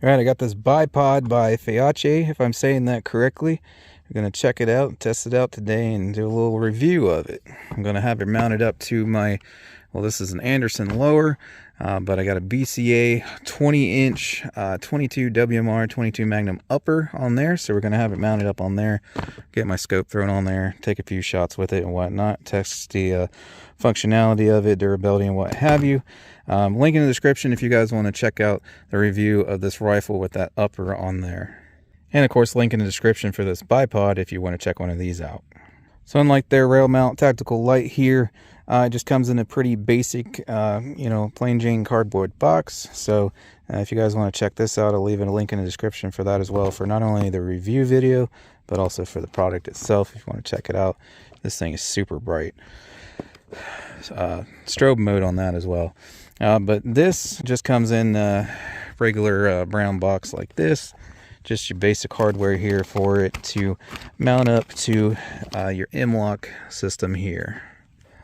All right, I got this bipod by Feyachi, if I'm saying that correctly. I'm going to check it out, test it out today, and do a little review of it. I'm going to have it mounted up to my, well, this is an Anderson lower, but I got a BCA 20-inch 22 WMR 22 Magnum upper on there, so we're going to have it mounted up on there, get my scope thrown on there, take a few shots with it and whatnot, test the functionality of it, durability, and what have you. Link in the description if you guys want to check out the review of this rifle with that upper on there. And of course, link in the description for this bipod if you want to check one of these out. So unlike their rail mount tactical light here, it just comes in a pretty basic, plain Jane cardboard box. So if you guys want to check this out, I'll leave a link in the description for that as well, for not only the review video, but also for the product itself if you want to check it out. This thing is super bright. Strobe mode on that as well. But this just comes in a regular brown box like this. Just your basic hardware here for it to mount up to your Mlok system here.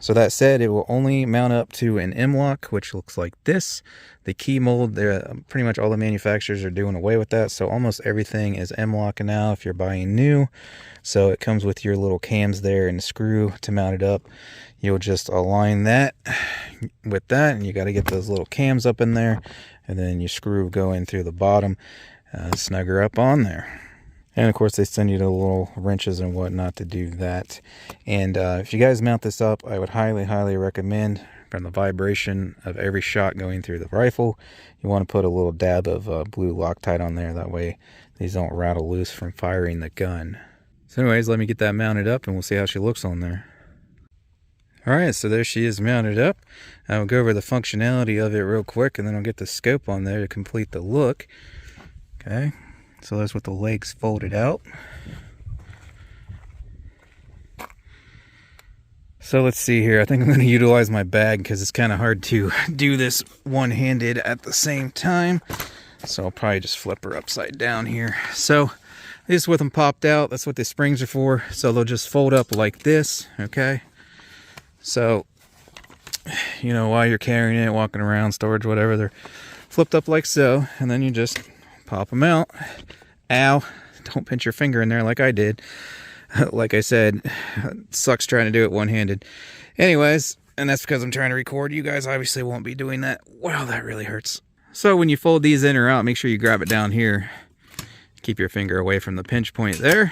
So that said, it will only mount up to an Mlok, which looks like this. The key mold, pretty much all the manufacturers are doing away with that. So almost everything is Mlok now if you're buying new. So it comes with your little cams there and a screw to mount it up. You'll just align that with that, and you got to get those little cams up in there, and then your screw go in through the bottom, snug her up on there. And of course they send you the little wrenches and whatnot to do that. And if you guys mount this up, I would highly recommend, from the vibration of every shot going through the rifle, you want to put a little dab of blue Loctite on there. That way these don't rattle loose from firing the gun. So anyways, let me get that mounted up and we'll see how she looks on there. Alright, so there she is mounted up. I'll go over the functionality of it real quick, and then I'll get the scope on there to complete the look. Okay, so that's with the legs folded out. So let's see here. I think I'm going to utilize my bag because it's kind of hard to do this one-handed at the same time. So I'll probably just flip her upside down here. So this is with them popped out. That's what the springs are for. So they'll just fold up like this, okay? So, while you're carrying it, walking around, storage, whatever, they're flipped up like so, and then you just pop them out. Ow, don't pinch your finger in there like I did. Like I said, it sucks trying to do it one-handed. Anyways, and that's because I'm trying to record. You guys obviously won't be doing that. Wow, that really hurts. So when you fold these in or out, make sure you grab it down here. Keep your finger away from the pinch point there.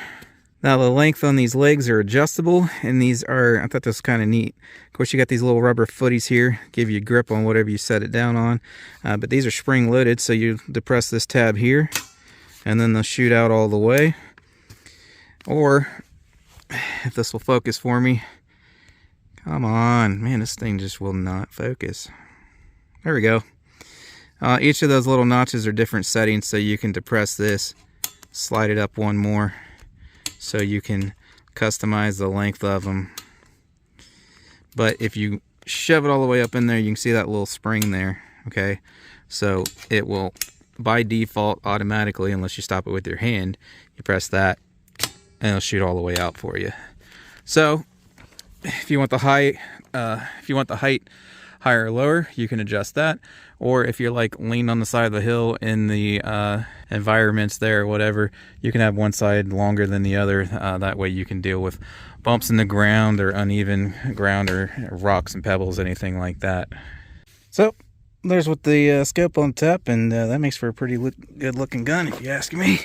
Now the length on these legs are adjustable, and these are, I thought this was kind of neat. Of course you got these little rubber footies here, give you grip on whatever you set it down on. But these are spring loaded, so you depress this tab here, and then they'll shoot out all the way. Or, if this will focus for me, come on, man, this thing just will not focus. There we go. Each of those little notches are different settings, so you can depress this, slide it up one more, so you can customize the length of them. But if you shove it all the way up in there, you can see that little spring there, okay? So it will, by default, automatically, unless you stop it with your hand, you press that, and it'll shoot all the way out for you. So if you want the height, higher or lower, you can adjust that. Or if you're like leaned on the side of the hill in the environments there or whatever, you can have one side longer than the other. That way you can deal with bumps in the ground or uneven ground or rocks and pebbles, anything like that. So there's with the scope on top, and that makes for a pretty good looking gun if you ask me.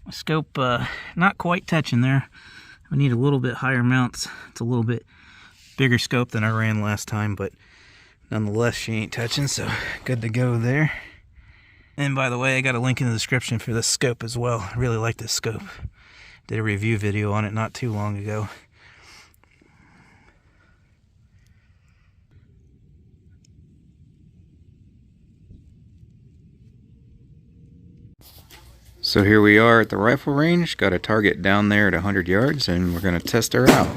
Scope not quite touching there. I need a little bit higher mounts. It's a little bit bigger scope than I ran last time, but nonetheless she ain't touching, so good to go there. And by the way, I got a link in the description for this scope as well. I really like this scope. Did a review video on it not too long ago. So here we are at the rifle range. Got a target down there at 100 yards, and we're going to test her out.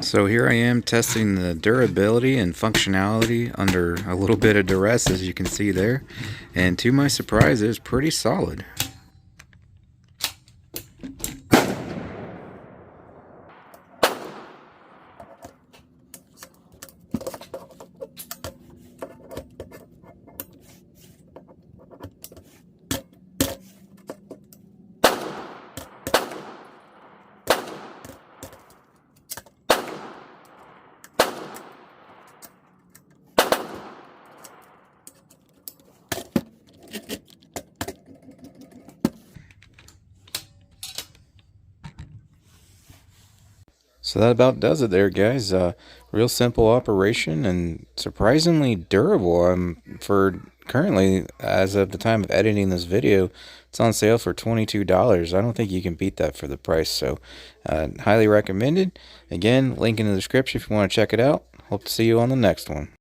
So here I am testing the durability and functionality under a little bit of duress, as you can see there, and to my surprise it was pretty solid. So that about does it there, guys. Real simple operation and surprisingly durable. For currently, as of the time of editing this video, it's on sale for $22. I don't think you can beat that for the price. So highly recommended. Again, link in the description if you want to check it out. Hope to see you on the next one.